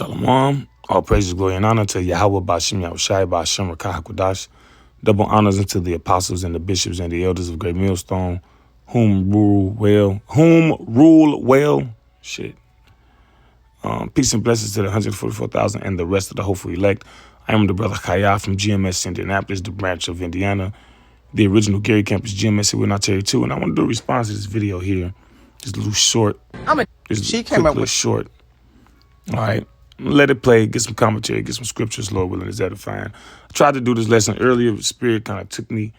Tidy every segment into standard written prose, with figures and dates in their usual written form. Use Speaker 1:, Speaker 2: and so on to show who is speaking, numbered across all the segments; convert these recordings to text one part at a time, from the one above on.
Speaker 1: Shalom. All praises, glory, and honor to Yahweh Bashim Yahushai Bashim Rakah HaKodash. Double honors unto the apostles and the bishops and the elders of Great Millstone, whom rule well. Shit. Peace and blessings to the 144,000 and the rest of the hopeful elect. I am the brother Kaya from GMS Indianapolis, the branch of Indiana. The original Gary campus, GMS here, not Terry 2. And I want to do a response to this video here. Just a little short.
Speaker 2: She came up with
Speaker 1: short. All right. Let it play, get some commentary, get some scriptures, Lord willing, is edifying. I tried to do this lesson earlier. The Spirit kind of took me,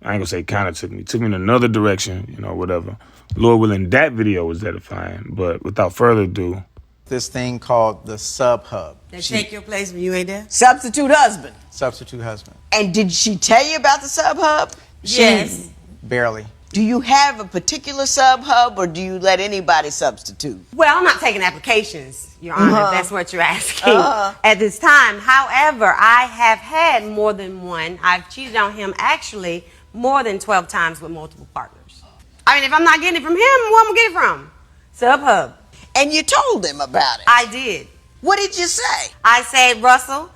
Speaker 1: I ain't gonna say kind of took me in another direction, whatever. Lord willing, that video was edifying. But without further ado.
Speaker 2: this thing called the sub hub.
Speaker 3: They take your place when you ain't there?
Speaker 4: Substitute husband.
Speaker 2: Substitute husband.
Speaker 4: And did she tell you about the sub hub?
Speaker 3: Yes.
Speaker 2: Barely.
Speaker 4: Do you have a particular sub hub, or do you let anybody substitute?
Speaker 3: Well, I'm not taking applications, Your Honor, if that's what you're asking at this time. However, I have had more than one. I've cheated on him actually more than 12 times with multiple partners. I mean, if I'm not getting it from him, who I'm going to get it from? Sub hub.
Speaker 4: And you told them about it.
Speaker 3: I did.
Speaker 4: What did you say?
Speaker 3: I said, Russell,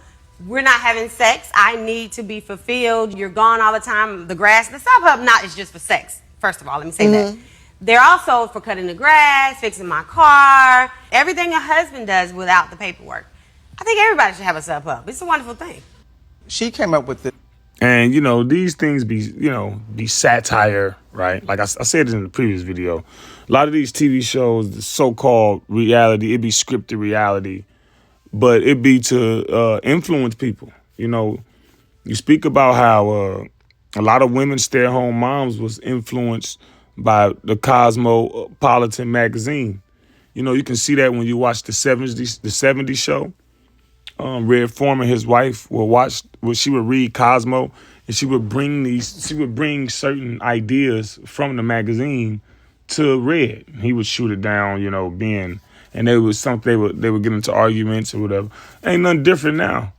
Speaker 3: we're not having sex. I need to be fulfilled. You're gone all the time. The grass, the sub hub, not is just for sex. First of all, let me say that. They're also for cutting the grass, fixing my car, everything a husband does without the paperwork. I think everybody should have a sub hub. It's a wonderful thing.
Speaker 2: She came up with it.
Speaker 1: And, these things be satire, right? Like I said in the previous video, a lot of these TV shows, the so-called reality, it be scripted reality, but it be to influence people. You speak about how a lot of women stay-at-home moms was influenced by the Cosmopolitan magazine. You can see that when you watch the 70s show. Red Foreman, his wife, she would read Cosmo, and she would bring certain ideas from the magazine to Red. He would shoot it down, and they would get into arguments or whatever. Ain't nothing different now.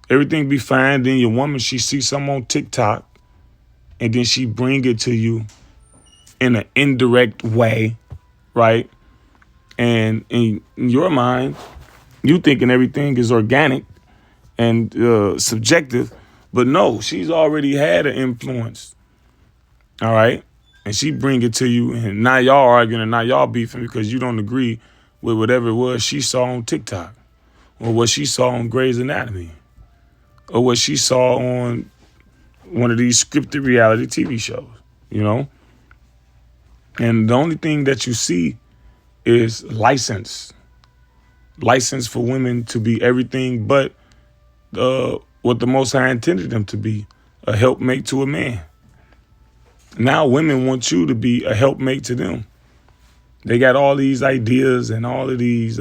Speaker 1: Everything be fine. Then your woman, she sees something on TikTok, and then she bring it to you in an indirect way, right? And in your mind, you thinking everything is organic and subjective, but no, she's already had an influence, all right? And she bring it to you, and now y'all arguing and now y'all beefing because you don't agree with whatever it was she saw on TikTok or what she saw on Grey's Anatomy or what she saw on one of these scripted reality TV shows, And the only thing that you see is license for women to be everything but what the Most High intended them to be, a helpmate to a man. Now women want you to be a helpmate to them. They got all these ideas and all of these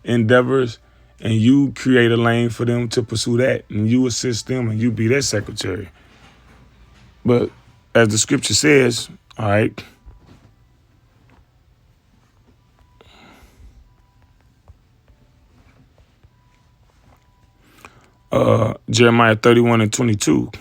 Speaker 1: endeavors, and you create a lane for them to pursue that, and you assist them, and you be their secretary. But as the scripture says, all right, Jeremiah 31:22.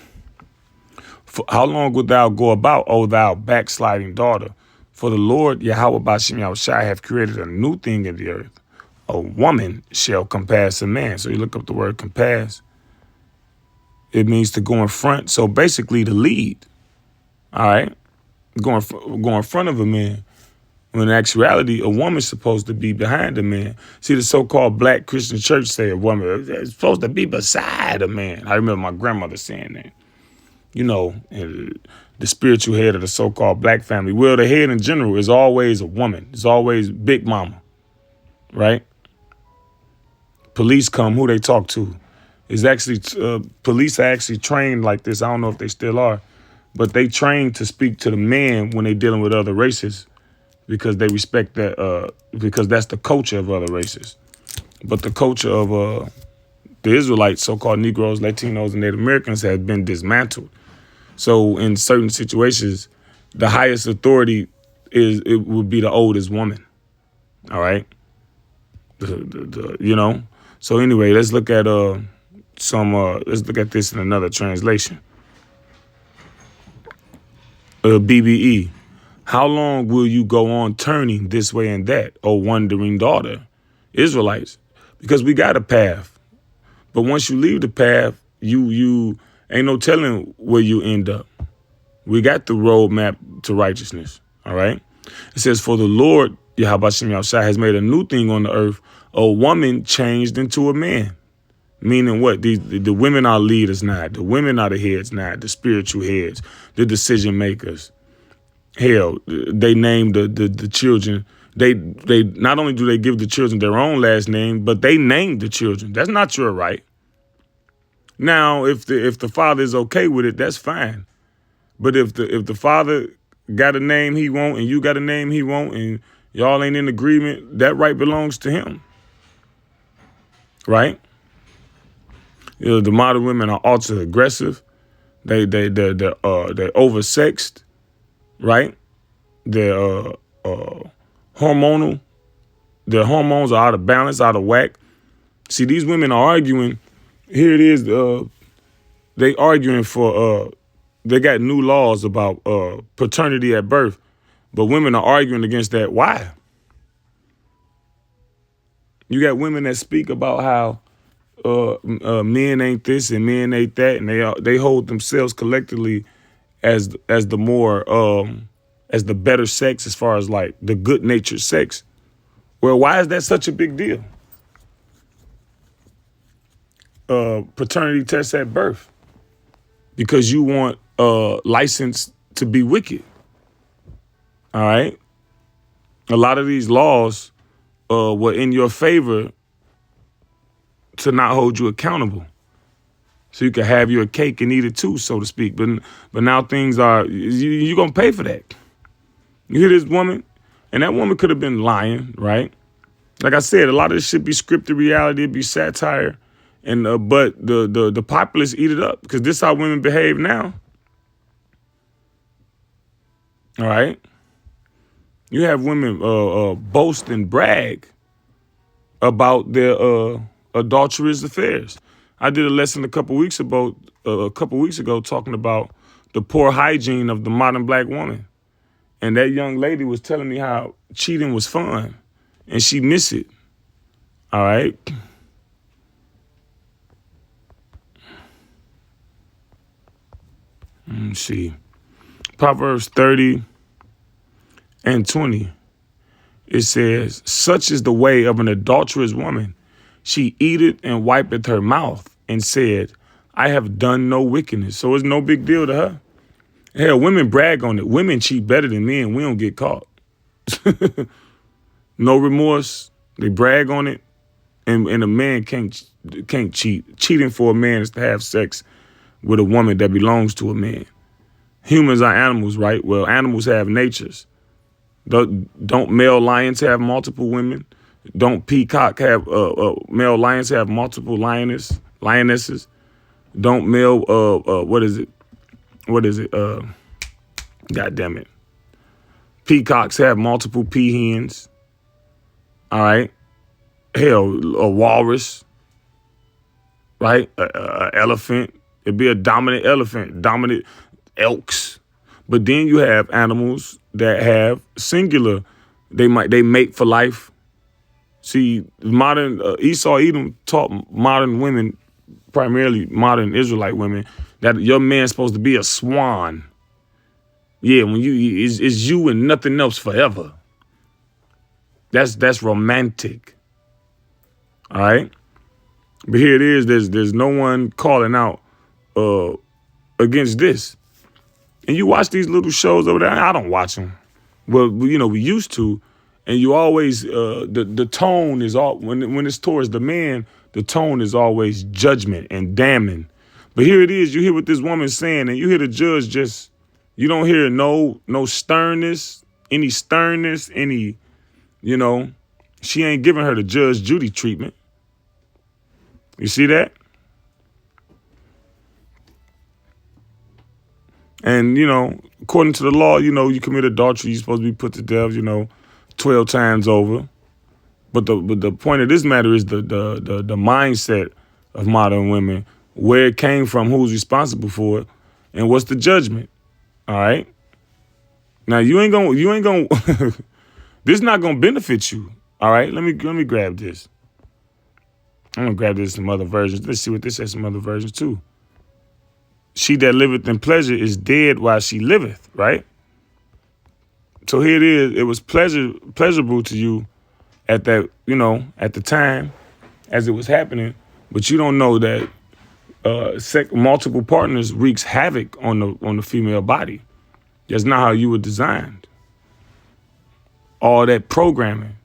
Speaker 1: For how long wilt thou go about, O thou backsliding daughter? For the Lord Yahweh Bashim Yahushai have created a new thing in the earth. A woman shall compass a man. So you look up the word compass. It means to go in front. So basically to lead. All right. Go in front of a man. When in actuality, a woman's supposed to be behind a man. See, the so-called black Christian church say a woman is supposed to be beside a man. I remember my grandmother saying that. The spiritual head of the so-called black family. Well, the head in general is always a woman. It's always Big Mama, right? Police come, who they talk to. Is actually police are actually trained like this. I don't know if they still are, but they train to speak to the man when they're dealing with other races, because they respect that, because that's the culture of other races. But the culture of the Israelites, so-called Negroes, Latinos, and Native Americans has been dismantled. So in certain situations, the highest authority would be the oldest woman. All right, So anyway, let's look at let's look at this in another translation. BBE. How long will you go on turning this way and that, O wandering daughter? Israelites, because we got a path. But once you leave the path, you ain't no telling where you end up. We got the roadmap to righteousness. All right. It says, for the Lord, Yahweh Shai, has made a new thing on the earth, a woman changed into a man. Meaning what? The women are leaders now. The women are the heads now, the spiritual heads, the decision makers. Hell, they name the children. They not only do they give the children their own last name, but they name the children. That's not your right. Now, if the father is okay with it, that's fine. But if the father got a name he won't and you got a name he won't and y'all ain't in agreement, that right belongs to him. Right? The modern women are ultra aggressive. They're oversexed, right? They're hormonal. Their hormones are out of balance, out of whack. See, these women are arguing. Here it is. They arguing for. They got new laws about paternity at birth, but women are arguing against that. Why? You got women that speak about how men ain't this and men ain't that, and they hold themselves collectively as the more as the better sex, as far as like the good natured sex. Well, why is that such a big deal? Paternity tests at birth because you want license to be wicked. All right. A lot of these laws were in your favor to not hold you accountable, so you can have your cake and eat it too, so to speak. But now things are, you're going to pay for that. You hear this woman? And that woman could have been lying, right? Like I said, a lot of this should be scripted reality, it'd be satire. And but the populace eat it up because this is how women behave now. All right? You have women boast and brag about their adulterous affairs. I did a lesson a couple weeks ago talking about the poor hygiene of the modern black woman. And that young lady was telling me how cheating was fun and she missed it. All right. Let's see. Proverbs 30 and 20. It says, such is the way of an adulterous woman. She eateth and wipeth her mouth and said, I have done no wickedness. So it's no big deal to her. Hell, women brag on it. Women cheat better than men. We don't get caught. No remorse. They brag on it. And a man can't cheat. Cheating for a man is to have sex with a woman that belongs to a man. Humans are animals, right? Well, animals have natures. Don't male lions have multiple women? Don't peacock have male lions have multiple lionesses? Don't male what is it? God damn it. Peacocks have multiple peahens. All right. Hell, a walrus. Right? A elephant. It'd be a dominant elephant, dominant elks. But then you have animals that have singular. They mate for life. See, modern Esau Edom taught modern women, primarily modern Israelite women, that your man's supposed to be a swan. Yeah, when it's you and nothing else forever. That's romantic. All right. But here it is. There's no one calling out against this. And you watch these little shows over there. I don't watch them. Well, we used to. And you always the tone is all when it's towards the man. The tone is always judgment and damning. But here it is. You hear what this woman's saying, and you hear the judge just. You don't hear no sternness, any, she ain't giving her the Judge Judy treatment. You see that? And, according to the law, you commit adultery, you're supposed to be put to death, 12 times over. But the point of this matter is the mindset of modern women, where it came from, who's responsible for it, and what's the judgment. All right. Now you ain't gonna this not gonna benefit you. All right. Let me grab this. I'm gonna grab this in some other versions. Let's see what this says in some other versions too. She that liveth in pleasure is dead while she liveth, right? So here it is. It was pleasurable to you at that, at the time as it was happening, but you don't know that multiple partners wreaks havoc on the female body. That's not how you were designed. All that programming.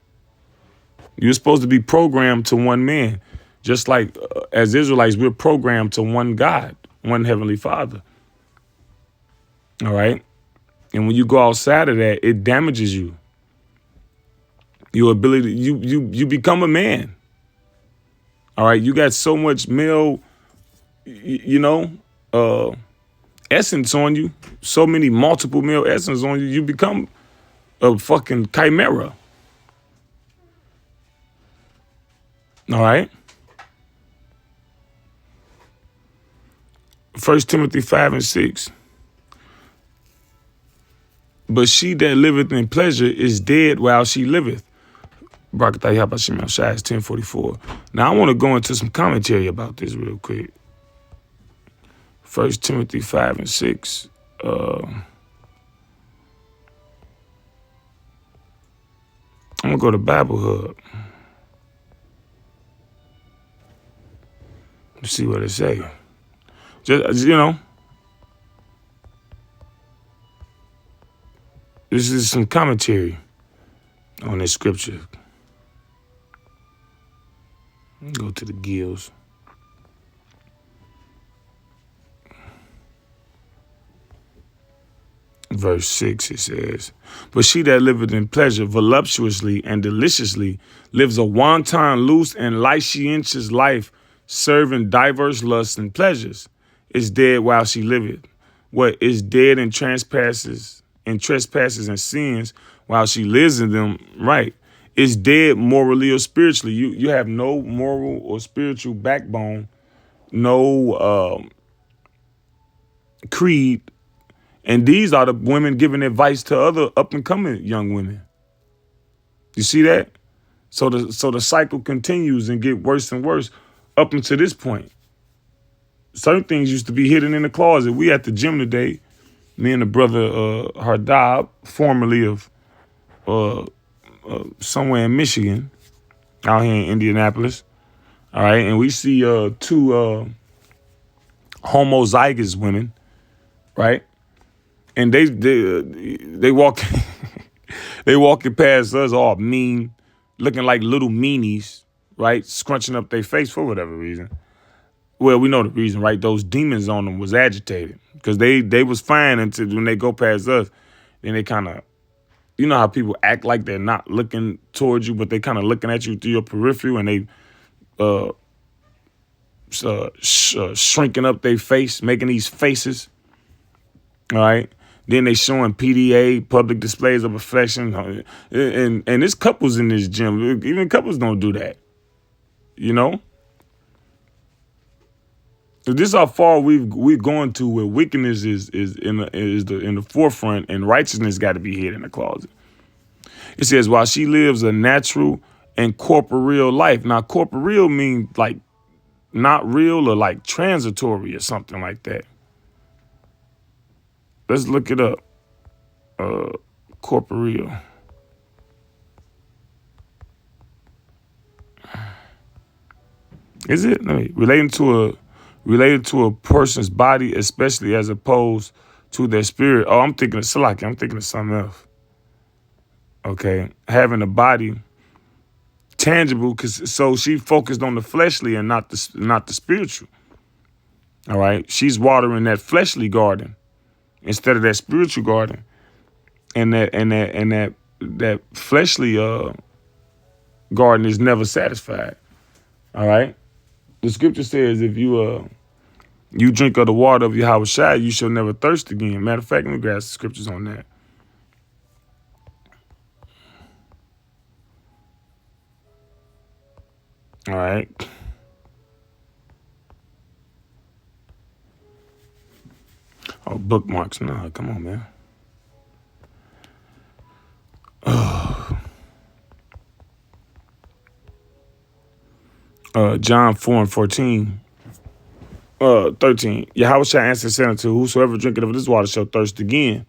Speaker 1: You're supposed to be programmed to one man. Just like as Israelites, we're programmed to one God, one Heavenly Father. All right? And when you go outside of that, it damages you. Your ability, you become a man. All right? You got so much male, essence on you. So many multiple male essence on you. You become a fucking chimera. All right? 1 Timothy 5:6. But she that liveth in pleasure is dead while she liveth. Barakatah Yahbashim Shai is 1044. Now I want to go into some commentary about this real quick. 1 Timothy 5:6. I'm gonna go to Bible Hub. Let's see what it say. Just this is some commentary on this scripture. Go to the Gills. Verse 6, it says, but she that liveth in pleasure voluptuously and deliciously lives a wanton, loose, and licentious life, serving diverse lusts and pleasures, is dead while she liveth. What is dead in trespasses and sins while she lives in them, right? Is dead morally or spiritually. You have no moral or spiritual backbone, no creed. And these are the women giving advice to other up-and-coming young women. You see that? So the cycle continues and get worse and worse up until this point. Certain things used to be hidden in the closet. We at the gym today, me and the brother Hardab, formerly of somewhere in Michigan, out here in Indianapolis. All right, and we see two homozygous women, right? And they walk they walking past us all mean, looking like little meanies, right? Scrunching up their face for whatever reason. Well, we know the reason, right? Those demons on them was agitated because they was fine until when they go past us, then they kind of, you know how people act like they're not looking towards you, but they kind of looking at you through your peripheral and they shrinking up their face, making these faces, all right? Then they showing PDA, public displays of affection. And there's couples in this gym. Even couples don't do that. You know? So this is how far we've gone to where wickedness is in the forefront and righteousness got to be hid in the closet. It says, while she lives a natural and corporeal life. Now, corporeal means like not real or like transitory or something like that. Let's look it up. Corporeal. Is it? Related to a person's body, especially as opposed to their spirit. Oh, I'm thinking of Salaki. I'm thinking of something else. Okay. Having a body tangible, so she focused on the fleshly and not the spiritual. All right. She's watering that fleshly garden instead of that spiritual garden, and that fleshly garden is never satisfied. All right. The scripture says, if you drink of the water of Yahweh Shai, you shall never thirst again. Matter of fact, let me grab the scriptures on that. All right. Oh, bookmarks. Nah, come on, man. John 4:14. 13. Yahweh shall answer, saying unto whosoever drinketh of this water shall thirst again.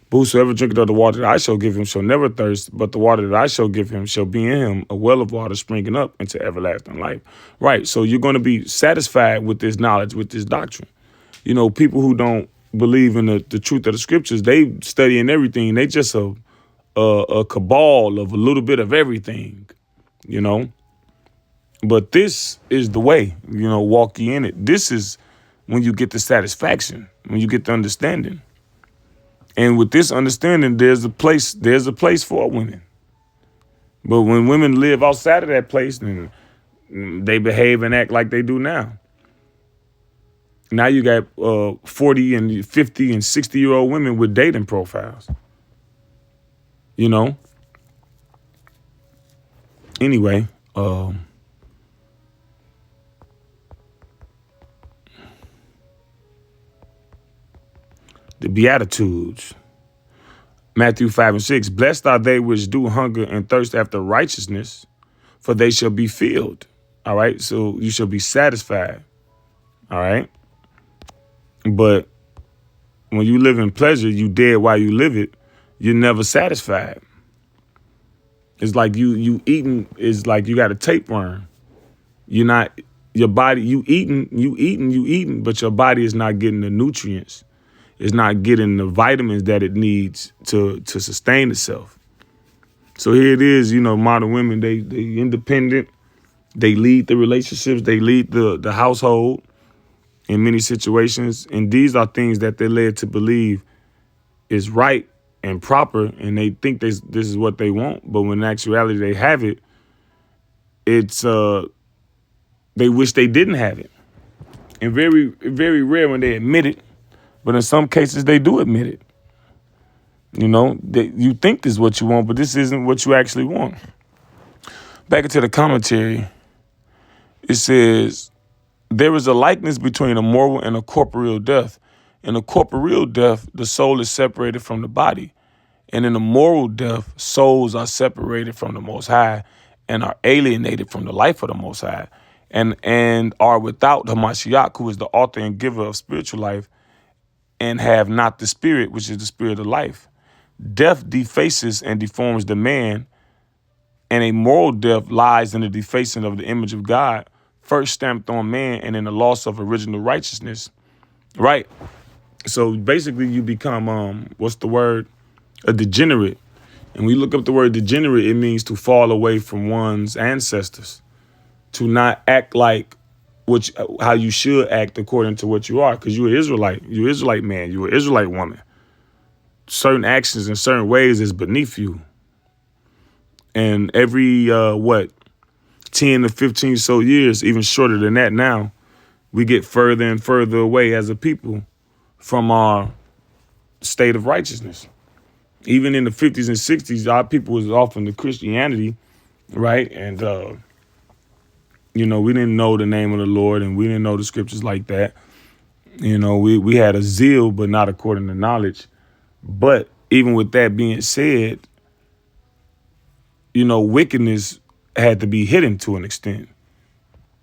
Speaker 1: But whosoever drinketh of the water that I shall give him shall never thirst, but the water that I shall give him shall be in him a well of water springing up into everlasting life. Right. So you're going to be satisfied with this knowledge, with this doctrine. You know, people who don't believe in the truth of the scriptures, they studying everything. They just a cabal of a little bit of everything, you know. But this is the way, you know, walk ye in it. This is when you get the satisfaction, when you get the understanding. And with this understanding, there's a place for women. But when women live outside of that place, then they behave and act like they do now. Now you got 40 and 50 and 60-year-old women with dating profiles. You know? Anyway, the Beatitudes. Matthew 5:6. Blessed are they which do hunger and thirst after righteousness, for they shall be filled. All right. So you shall be satisfied. All right. But when you live in pleasure, you dead while you live it. You're never satisfied. It's like you eating is like you got a tapeworm. You're not, your body, you eating, but your body is not getting the nutrients. It's not getting the vitamins that it needs to sustain itself. So here it is, you know, modern women, they independent. They lead the relationships. They lead the household in many situations. And these are things that they're led to believe is right and proper. And they think this is what they want. But when in actuality they have it, it's they wish they didn't have it. And very, very rare when they admit it. But in some cases, they do admit it. You know, you think this is what you want, but this isn't what you actually want. Back into the commentary, it says, there is a likeness between a moral and a corporeal death. In a corporeal death, the soul is separated from the body. And in a moral death, souls are separated from the Most High and are alienated from the life of the Most High and are without Hamashiach, who is the author and giver of spiritual life, and have not the spirit, which is the spirit of life. Death defaces and deforms the man, and a moral death lies in the defacing of the image of God, first stamped on man and in the loss of original righteousness. Right? So basically you become, what's the word? A degenerate. And we look up the word degenerate, it means to fall away from one's ancestors, to not act like how you should act according to what you are, because you're an Israelite. You're an Israelite man. You're an Israelite woman. Certain actions in certain ways is beneath you. And every, 10 to 15 so years, even shorter than that now, we get further and further away as a people from our state of righteousness. Even in the 50s and 60s, our people was off into Christianity, right? And, you know, we didn't know the name of the Lord and we didn't know the scriptures like that. You know, we had a zeal, but not according to knowledge. But even with that being said, you know, wickedness had to be hidden to an extent.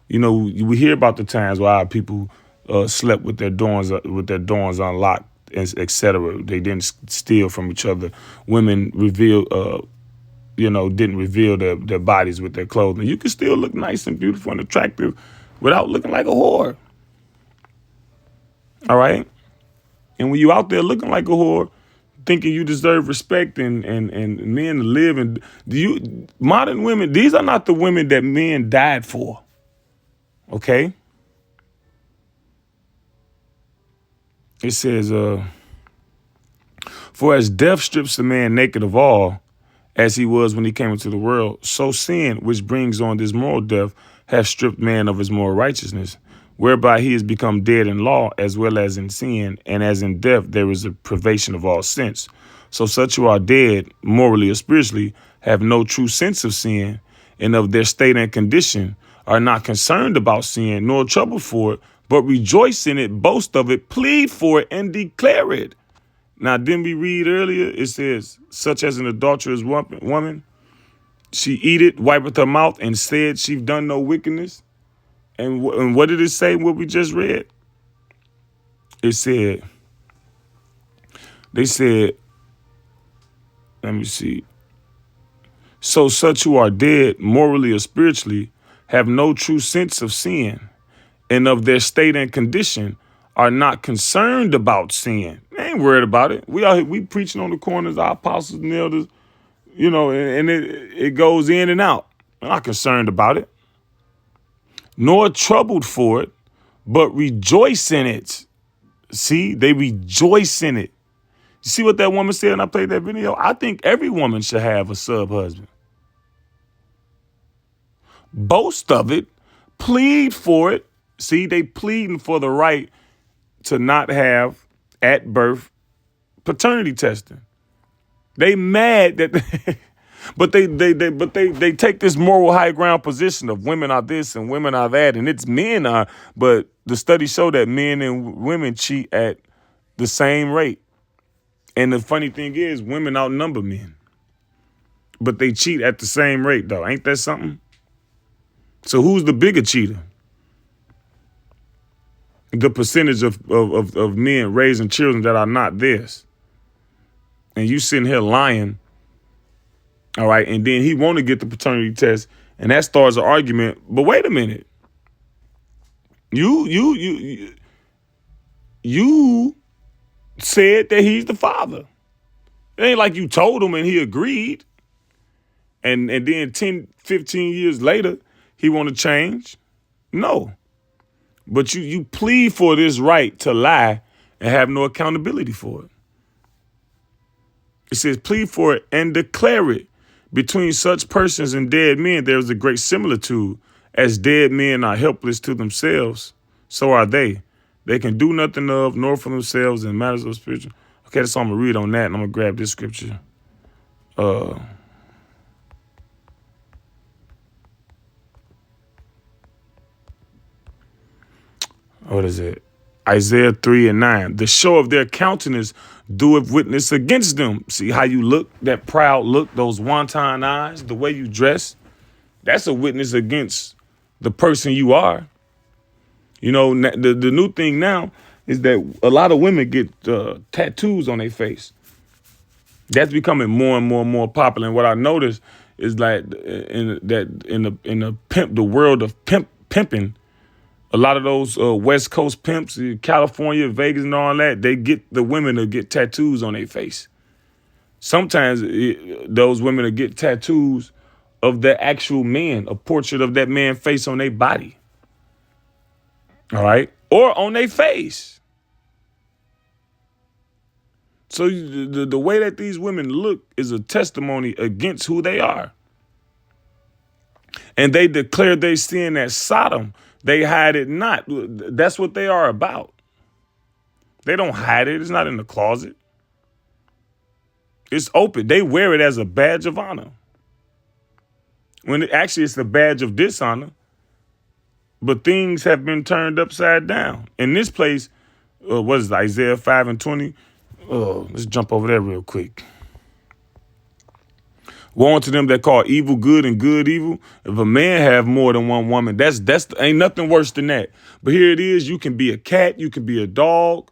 Speaker 1: You know, we hear about the times where our people slept with their doors unlocked, etc. They didn't steal from each other. Women didn't reveal their bodies with their clothing. You can still look nice and beautiful and attractive without looking like a whore. All right? And when you out there looking like a whore, thinking you deserve respect and men to live, and modern women, these are not the women that men died for. Okay? It says, for as death strips a man naked of all, as he was when he came into the world, so sin, which brings on this moral death, hath stripped man of his moral righteousness, whereby he is become dead in law as well as in sin, and as in death there is a privation of all sense. So such who are dead, morally or spiritually, have no true sense of sin, and of their state and condition, are not concerned about sin, nor troubled for it, but rejoice in it, boast of it, plead for it, and declare it. Now, didn't we read earlier? It says, such as an adulterous woman, She eat it, wipeth her mouth, and said she've done no wickedness. And what did it say, what we just read? It said, they said, let me see. So such who are dead, morally or spiritually, have no true sense of sin, and of their state and condition are not concerned about sin. They ain't worried about it. We preaching on the corners, our apostles and elders, and it goes in and out. They're not concerned about it, nor troubled for it, but rejoice in it. See, they rejoice in it. You see what that woman said when I played that video? I think every woman should have a sub-husband. Boast of it, plead for it. See, they pleading for the right to not have at birth paternity testing. They mad that, but they take this moral high ground position of women are this and women are that, and it's men are. But the studies show that men and women cheat at the same rate. And the funny thing is, women outnumber men, but they cheat at the same rate, though. Ain't that something? So who's the bigger cheater? The percentage of men raising children that are not theirs. And you sitting here lying, all right, and then he want to get the paternity test, and that starts an argument. But wait a minute. You said that he's the father. It ain't like you told him and he agreed. And then 10, 15 years later, he want to change? No. But you plead for this right to lie and have no accountability for it. It says, plead for it and declare it. Between such persons and dead men, there is a great similitude. As dead men are helpless to themselves, so are they. They can do nothing of, nor for themselves in matters of spiritual. Okay, that's all I'm going to read on that, and I'm going to grab this scripture. What is it? Isaiah 3:9. The show of their countenance doeth witness against them. See how you look, that proud look, those wanton eyes, the way you dress. That's a witness against the person you are. The new thing now is that a lot of women get tattoos on their face. That's becoming more and more and more popular. And what I noticed is like in the world of pimping, a lot of those West Coast pimps, California, Vegas, and all that, they get the women to get tattoos on their face. Sometimes those women will get tattoos of the actual man, a portrait of that man's face on their body. All right? Or on their face. So the way that these women look is a testimony against who they are. And they declare they sin as Sodom. They hide it not. That's what they are about. They don't hide it. It's not in the closet. It's open. They wear it as a badge of honor. When it's the badge of dishonor. But things have been turned upside down. In this place, what is it, Isaiah 5:20? Let's jump over there real quick. Woe unto them that call evil good and good evil. If a man have more than one woman, that's ain't nothing worse than that. But here it is. You can be a cat. You can be a dog.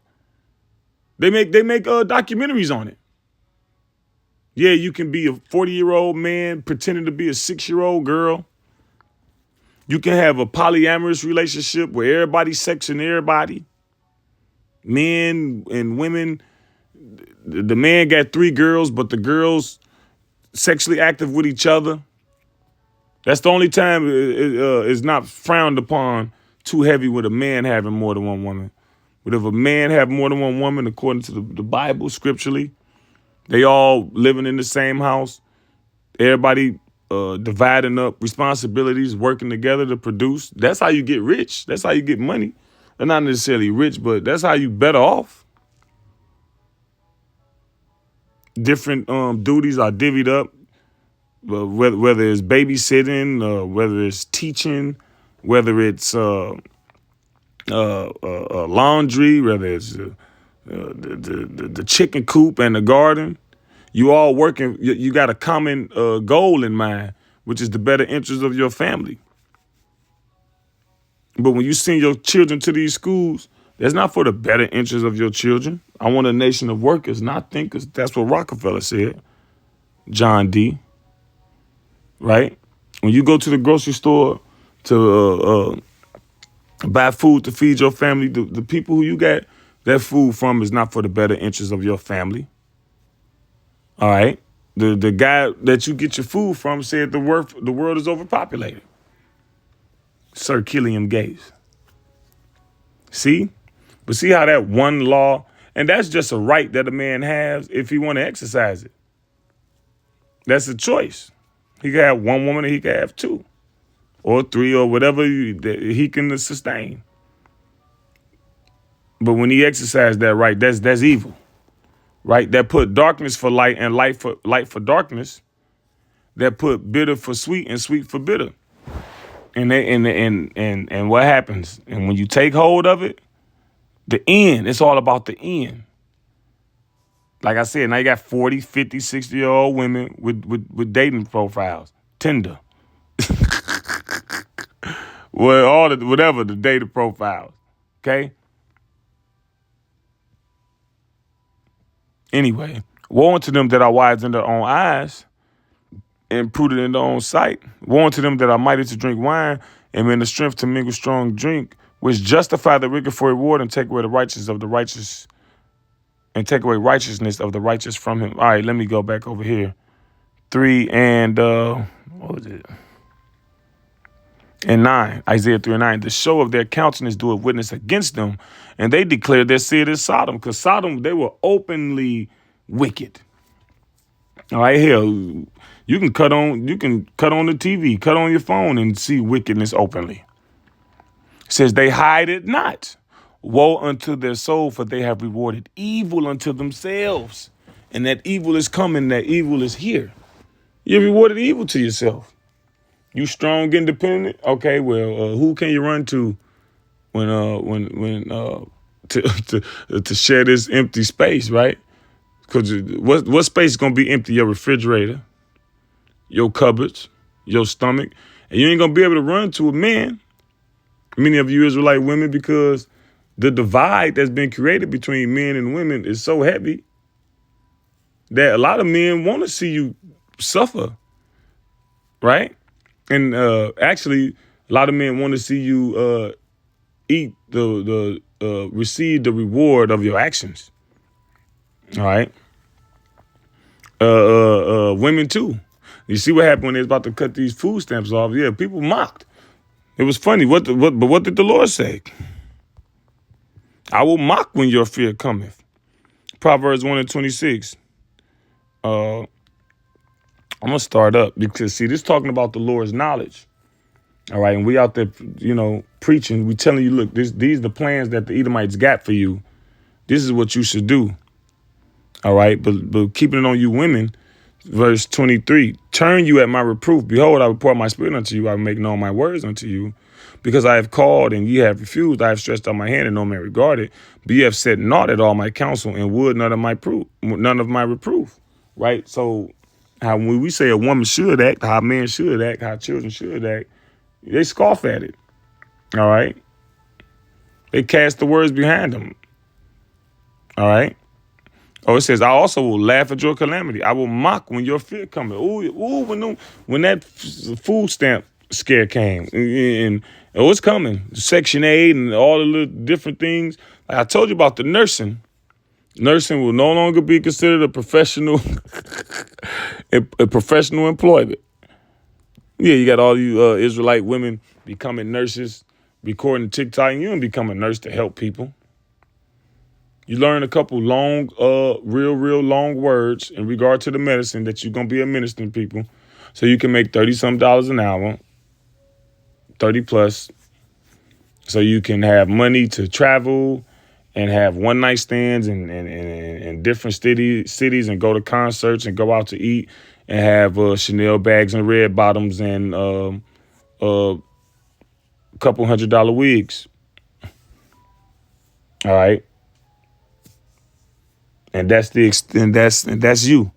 Speaker 1: They make documentaries on it. Yeah, you can be a 40-year-old man pretending to be a 6-year-old girl. You can have a polyamorous relationship where everybody's sexing everybody. Men and women. The man got 3 girls, but the girls sexually active with each other. That's the only time it's not frowned upon too heavy with a man having more than one woman. But if a man have more than one woman, according to the Bible, scripturally, they all living in the same house. Everybody dividing up responsibilities, working together to produce. That's how you get rich. That's how you get money. They're not necessarily rich, but that's how you better off. Different duties are divvied up, whether it's babysitting, whether it's teaching, whether it's laundry, whether it's the chicken coop and the garden. You all working. You got a common goal in mind, which is the better interest of your family. But when you send your children to these schools, that's not for the better interest of your children. I want a nation of workers, not thinkers. That's what Rockefeller said. John D. Right? When you go to the grocery store to buy food to feed your family, the people who you got that food from is not for the better interest of your family. All right? The guy that you get your food from said the world is overpopulated. Sir Killian Gates. See? But see how that one law, and that's just a right that a man has if he want to exercise it. That's a choice. He can have one woman or he can have two or three or whatever he can sustain. But when he exercised that right, that's evil, right? That put darkness for light and light for darkness. That put bitter for sweet and sweet for bitter. And what happens? And when you take hold of it, the end, it's all about the end. Like I said, now you got 40, 50, 60-year-old women with dating profiles, Tinder. Well, whatever the dating profiles, okay? Anyway, woe unto them that are wise in their own eyes and prudent in their own sight. Woe unto them that are mighty to drink wine and men the strength to mingle strong drink, which justify the wicked for reward and take away the righteousness of the righteous from him. All right, let me go back over here. 3 and what was it? And 9, Isaiah 3 and 9. The show of their countenance doeth witness against them, and they declare their city is Sodom, because Sodom, they were openly wicked. All right, hell, you can cut on the TV, cut on your phone and see wickedness openly. It says they hide it not. Woe unto their soul, for they have rewarded evil unto themselves. And that evil is coming, that evil is here. You rewarded evil to yourself. You strong, independent? Okay, well, who can you run to to share this empty space, right? Because what space is gonna be empty? Your refrigerator, your cupboards, your stomach, and you ain't gonna be able to run to a man. Many of you Israelite women, because the divide that's been created between men and women is so heavy that a lot of men want to see you suffer, right? And actually, a lot of men want to see you receive the reward of your actions. All right. Women too. You see what happened when they was about to cut these food stamps off? Yeah, people mocked. It was funny. But what did the Lord say? I will mock when your fear cometh. Proverbs 1 and 26. I'm gonna start up because see, this talking about the Lord's knowledge. All right, and we out there, preaching. We telling you, look, these are the plans that the Edomites got for you. This is what you should do. All right, but keeping it on you women, verse 23, turn you at my reproof. Behold, I will pour my spirit unto you. I will make known my words unto you. Because I have called and ye have refused, I have stretched out my hand and no man regarded. But ye have said naught at all my counsel and would none of my reproof. Right? So how when we say a woman should act, how men should act, how children should act, they scoff at it. All right? They cast the words behind them. All right? Oh, it says, I also will laugh at your calamity. I will mock when your fear cometh. Ooh, when that food stamp scare came. And it's coming. Section 8 and all the little different things. Like I told you about the nursing. Nursing will no longer be considered a professional employment. Yeah, you got all you Israelite women becoming nurses, recording TikTok, and you don't become a nurse to help people. You learn a couple long, real long words in regard to the medicine that you're going to be administering people so you can make $30-some an hour, 30 plus, so you can have money to travel and have one-night stands in different cities and go to concerts and go out to eat and have Chanel bags and red bottoms and a couple $100 wigs. All right. And that's you.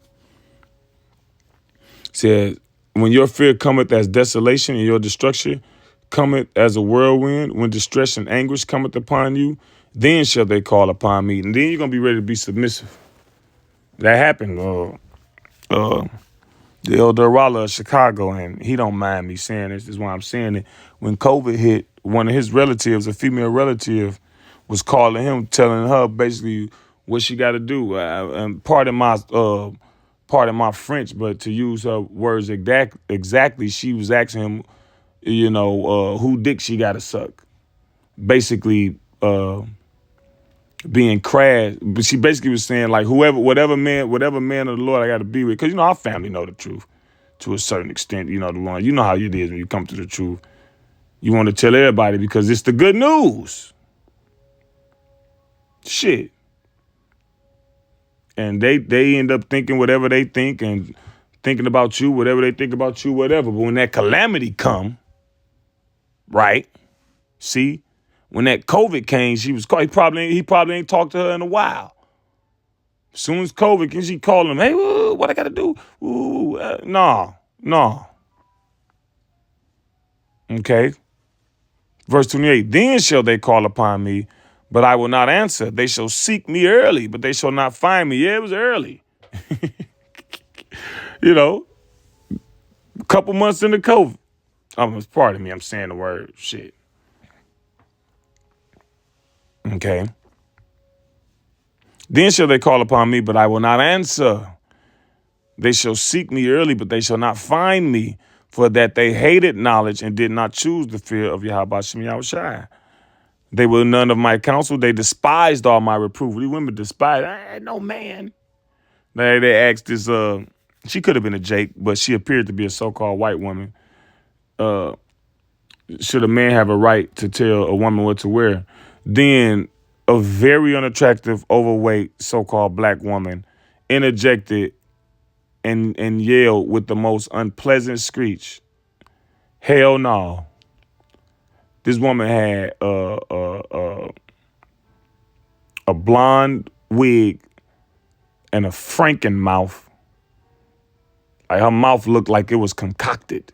Speaker 1: Said when your fear cometh as desolation and your destruction cometh as a whirlwind, when distress and anguish cometh upon you, then shall they call upon me. And then you're going to be ready to be submissive. That happened. The elder Rala of Chicago, and he don't mind me saying this is why I'm saying it. When COVID hit, one of his relatives, a female relative, was calling him, telling her basically what she got to do. And pardon my French, but to use her words exactly, she was asking him, who dick she got to suck. Basically, being crass, but she basically was saying like whatever man of the Lord I got to be with, because our family know the truth to a certain extent. The one, you know how it is when you come to the truth. You want to tell everybody because it's the good news. Shit. And they end up thinking whatever they think and thinking about you, whatever they think about you, whatever. But when that calamity come, right? See, when that COVID came, she was called. He probably ain't talked to her in a while. As soon as COVID came, she called him, hey, what I got to do? No. Okay. Verse 28, then shall they call upon me, but I will not answer. They shall seek me early, but they shall not find me. Yeah, it was early. A couple months into COVID. Pardon me, I'm saying the word shit. Okay. Then shall they call upon me, but I will not answer. They shall seek me early, but they shall not find me, for that they hated knowledge and did not choose the fear of Yahweh Shem Yahushai. They were none of my counsel. They despised all my reproof. These women despised. No man. They asked this, she could have been a Jake, but she appeared to be a so-called white woman. Should a man have a right to tell a woman what to wear? Then a very unattractive, overweight, so-called black woman interjected and yelled with the most unpleasant screech, hell no. This woman had a blonde wig and a Franken mouth. Like her mouth looked like it was concocted.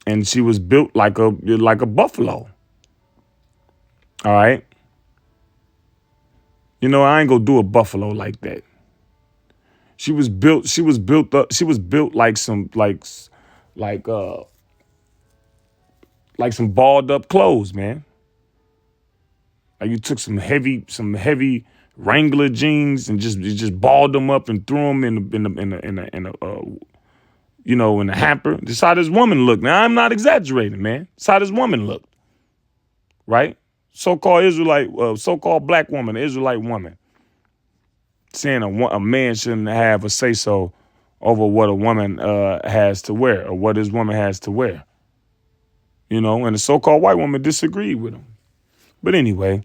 Speaker 1: And she was built like a buffalo. All right. I ain't gonna do a buffalo like that. She was built like some balled up clothes, man. Like you took some heavy Wrangler jeans and just balled them up and threw them in a hamper. That's how this woman looked. Now I'm not exaggerating, man. That's how this woman looked, right? So-called Israelite, so-called black woman, Israelite woman, saying a man shouldn't have a say-so over what a woman has to wear or what his woman has to wear. And the so-called white woman disagreed with him. But anyway,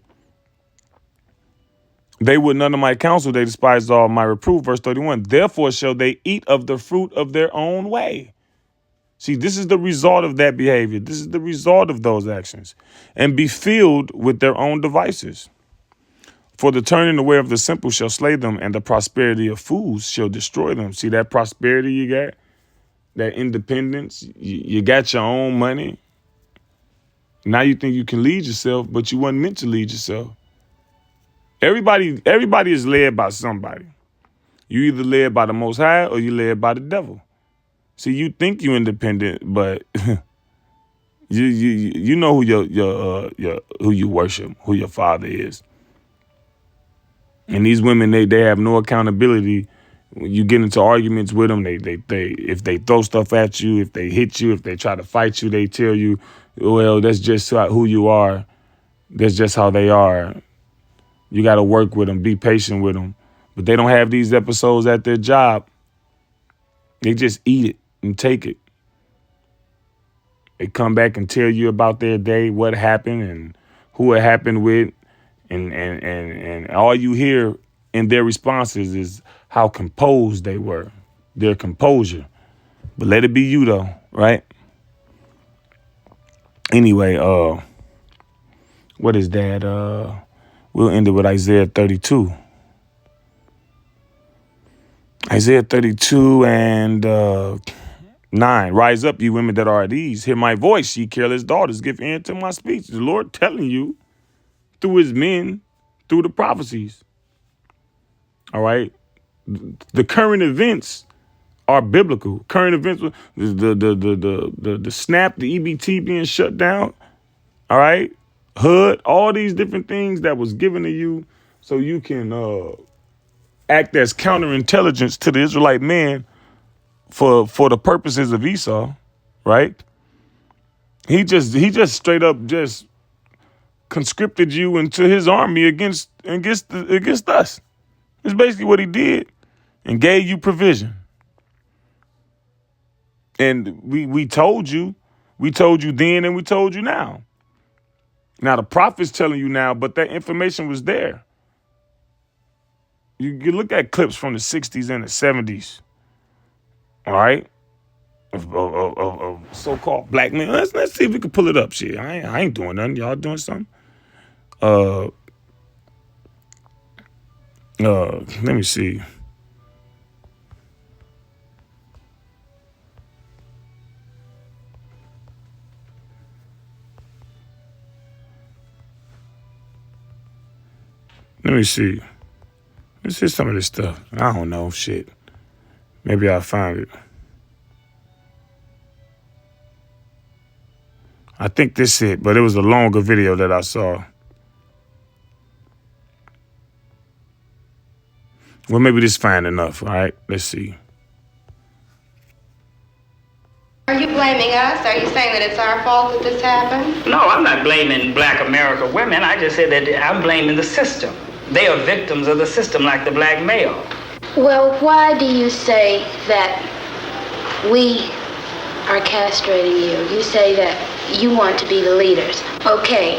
Speaker 1: they would none of my counsel, they despised all my reproof. Verse 31, therefore shall they eat of the fruit of their own way. See, this is the result of that behavior. This is the result of those actions. And be filled with their own devices. For the turning away of the simple shall slay them, and the prosperity of fools shall destroy them. See that prosperity you got? That independence? You got your own money. Now you think you can lead yourself, but you weren't meant to lead yourself. Everybody is led by somebody. You either led by the Most High or you led by the devil. See, you think you're independent, but you know who you worship, who your father is. And these women, they have no accountability. When you get into arguments with them, they if they throw stuff at you, if they hit you, if they try to fight you, they tell you, well, that's just who you are. That's just how they are. You got to work with them, be patient with them. But they don't have these episodes at their job. They just eat it and take it. They come back and tell you about their day, what happened and who it happened with. And all you hear in their responses is how composed they were, their composure. But let it be you though, right? Anyway, what is that? We'll end it with Isaiah 32. Isaiah 32 and 9, rise up, ye women that are at ease. Hear my voice, ye careless daughters. Give ear to my speech. The Lord telling you through his men, through the prophecies. All right. The current events are biblical. Current events, the SNAP, the EBT being shut down. All right. HUD, all these different things that was given to you so you can act as counterintelligence to the Israelite man for the purposes of Esau, right? He just straight up just conscripted you into his army against us. It's basically what he did, and gave you provision. And we told you then, and we told you now. Now the prophet's telling you now, but that information was there. You look at clips from the 60s and the 70s, all right, of so-called black men. Let's see if we can pull it up. Shit, I ain't doing nothing. Y'all doing something? Let me see. Let me see. Let's see some of this stuff. I don't know. Shit. Maybe I'll find it. I think this is it, but it was a longer video that I saw. Well, maybe this is fine enough. All right. Let's see.
Speaker 5: Are you blaming us? Are you saying that it's our fault that this happened?
Speaker 6: No, I'm not blaming black America women. I just said that I'm blaming the system. They are victims of the system like the black male.
Speaker 5: Well, why do you say that we are castrating you? You say that you want to be the leaders. Okay.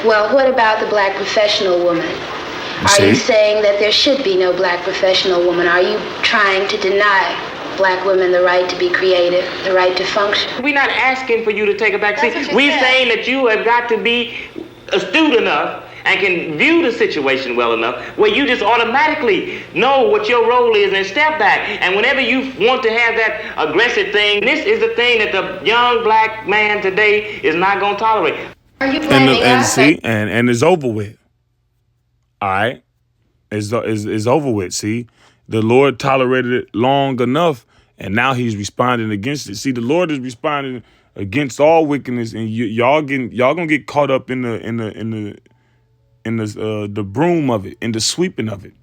Speaker 5: Well, what about the black professional woman? Are you saying that there should be no black professional woman? Are you trying to deny black women the right to be creative, the right to function?
Speaker 6: We're not asking for you to take a back seat. We're saying that you have got to be astute enough and can view the situation well enough where you just automatically know what your role is and step back. And whenever you want to have that aggressive thing, this is the thing that the young black man today is not going to tolerate.
Speaker 5: Are you blaming us?
Speaker 1: And it's over with. All right. It's over with. See, the Lord tolerated it long enough, and now he's responding against it. See, the Lord is responding against all wickedness, and y'all gonna get caught up in the broom of it, in the sweeping of it.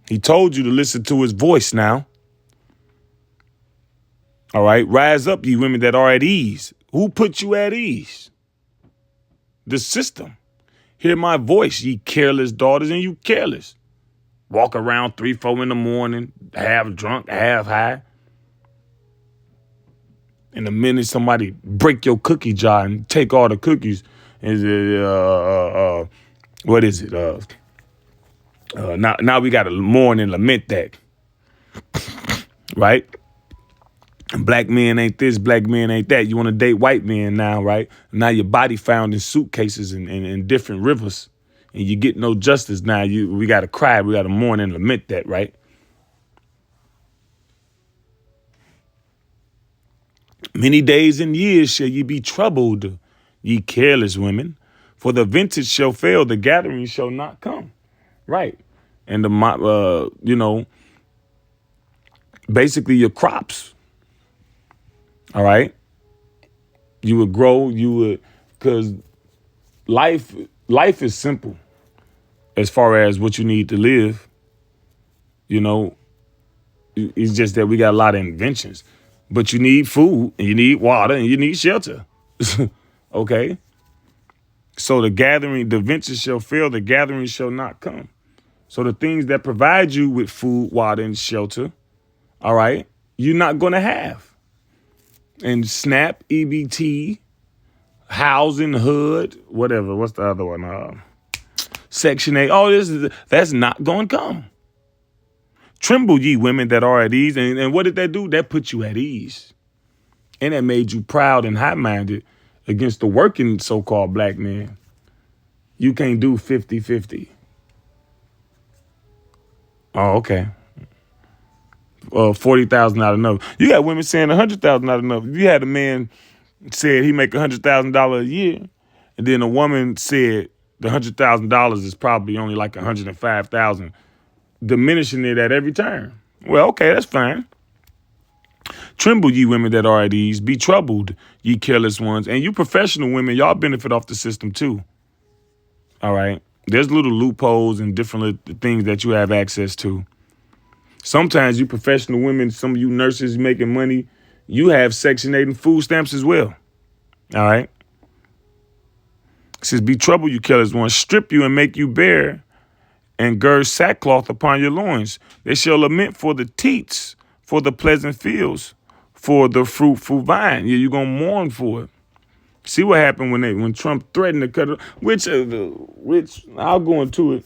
Speaker 1: He told you to listen to his voice now. All right. Rise up, ye women that are at ease. Who put you at ease? The system. Hear my voice, ye careless daughters, and you careless. Walk around 3, 4 in the morning, half drunk, half high. And the minute somebody break your cookie jar and take all the cookies, what is it? Now we got to mourn and lament that, right? Black men ain't this, black men ain't that. You want to date white men now, right? Now your body found in suitcases in different rivers, and you get no justice now. We got to cry, we got to mourn and lament that, right? Many days and years shall ye be troubled, ye careless women, for the vintage shall fail, the gathering shall not come, right? And basically your crops. All right. You would grow, because life is simple as far as what you need to live. It's just that we got a lot of inventions, but you need food and you need water and you need shelter. Okay. So the venture shall fail, the gathering shall not come. So the things that provide you with food, water, and shelter, all right, you're not going to have. And SNAP, EBT, housing, HUD, whatever. What's the other one? Section 8. That's not going to come. Tremble, ye women that are at ease. And what did that do? That put you at ease. And that made you proud and high-minded against the working so-called black man. You can't do 50-50. Oh, okay. 40,000 not enough. You got women saying 100,000 not enough. If you had a man said he make $100,000 a year, and then a woman said the $100,000 is probably only like 105,000, diminishing it at every turn. Well, okay, that's fine. Tremble, ye women that are at ease. Be troubled, ye careless ones. And you professional women, y'all benefit off the system too. All right. There's little loopholes and different things that you have access to. Sometimes you professional women, some of you nurses making money, you have Section 8 and food stamps as well. All right. It says, be troubled, you careless ones. Strip you and make you bare, and gird sackcloth upon your loins. They shall lament for the teats, for the pleasant fields, for the fruitful vine. Yeah, you're going to mourn for it. See what happened when Trump threatened to cut it, which I'll go into it,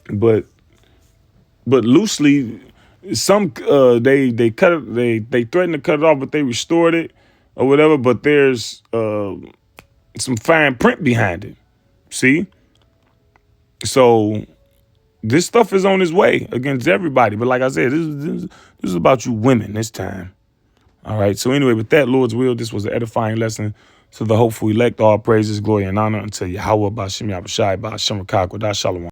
Speaker 1: but loosely, some they cut it, they threatened to cut it off, but they restored it or whatever. But there's some fine print behind it. See, so this stuff is on its way against everybody. But like I said, this is about you women this time. All right. So anyway, with that, Lord's will, this was an edifying lesson to the hopeful elect. All praises, glory, and honor unto Yahweh, Ba'Shem Yahushai, Ba'Shem Rakah, Shalom.